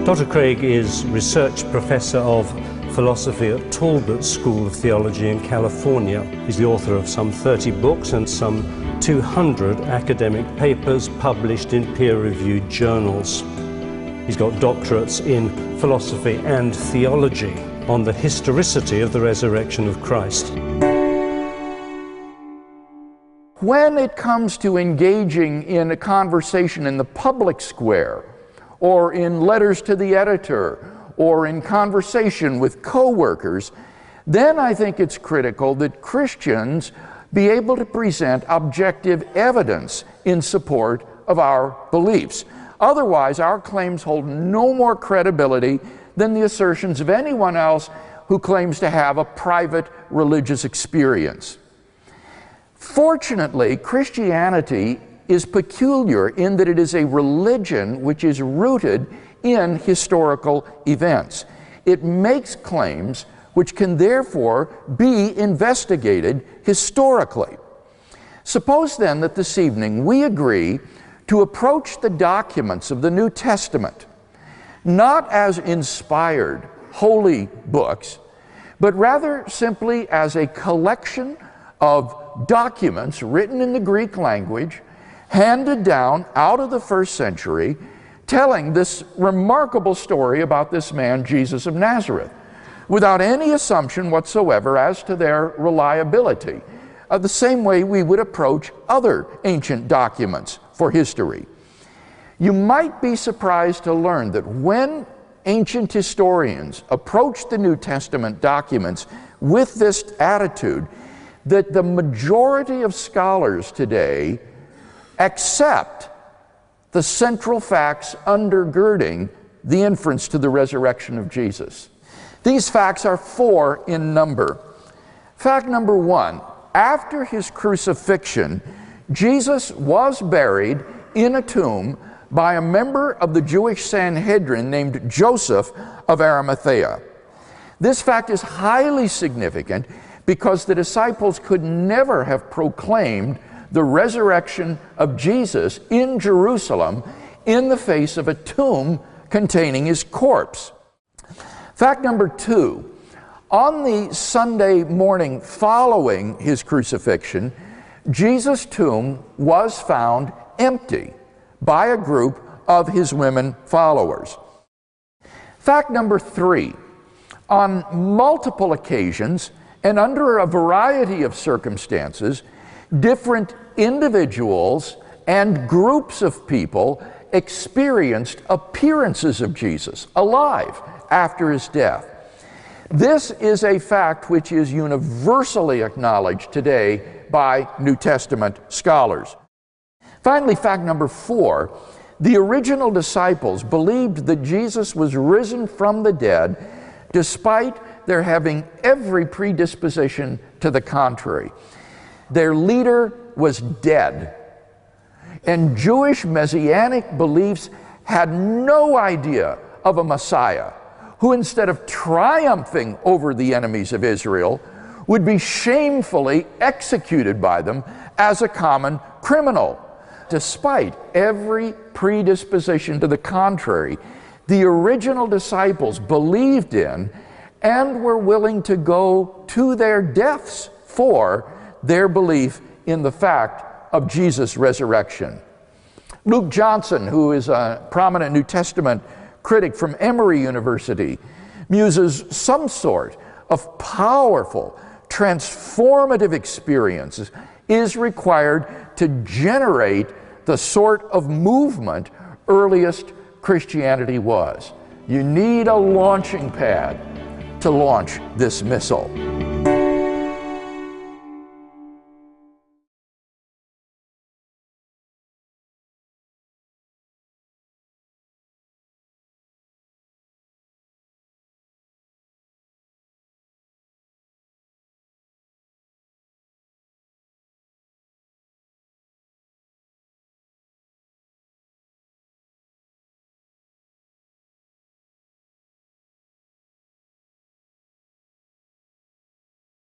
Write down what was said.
Dr. Craig is Research Professor of Philosophy at Talbot School of Theology in California. He's the author of some 30 books and some 200 academic papers published in peer-reviewed journals. He's got doctorates in philosophy and theology on the historicity of the resurrection of Christ. When it comes to engaging in a conversation in the public square, or in letters to the editor, or in conversation with co-workers, then I think it's critical that Christians be able to present objective evidence in support of our beliefs. Otherwise, our claims hold no more credibility than the assertions of anyone else who claims to have a private religious experience. Fortunately, Christianity is peculiar in that it is a religion which is rooted in historical events. It makes claims which can therefore be investigated historically. Suppose then that this evening we agree to approach the documents of the New Testament not as inspired holy books, but rather simply as a collection of documents written in the Greek language, handed down out of the first century, telling this remarkable story about this man, Jesus of Nazareth, without any assumption whatsoever as to their reliability, the same way we would approach other ancient documents for history. You might be surprised to learn that when ancient historians approach the New Testament documents with this attitude, that the majority of scholars today accept the central facts undergirding the inference to the resurrection of Jesus. These facts are 4 in number. Fact number 1, after his crucifixion, Jesus was buried in a tomb by a member of the Jewish Sanhedrin named Joseph of Arimathea. This fact is highly significant because the disciples could never have proclaimed the resurrection of Jesus in Jerusalem in the face of a tomb containing his corpse. Fact number 2, on the Sunday morning following his crucifixion, Jesus' tomb was found empty by a group of his women followers. Fact number 3, on multiple occasions and under a variety of circumstances, different individuals and groups of people experienced appearances of Jesus alive after his death. This is a fact which is universally acknowledged today by New Testament scholars. Finally, fact number 4, the original disciples believed that Jesus was risen from the dead despite their having every predisposition to the contrary. Their leader was dead, and Jewish messianic beliefs had no idea of a Messiah who, instead of triumphing over the enemies of Israel, would be shamefully executed by them as a common criminal. Despite every predisposition to the contrary, the original disciples believed in and were willing to go to their deaths for their belief in the fact of Jesus' resurrection. Luke Johnson, who is a prominent New Testament critic from Emory University, muses some sort of powerful, transformative experiences is required to generate the sort of movement earliest Christianity was. You need a launching pad to launch this missile.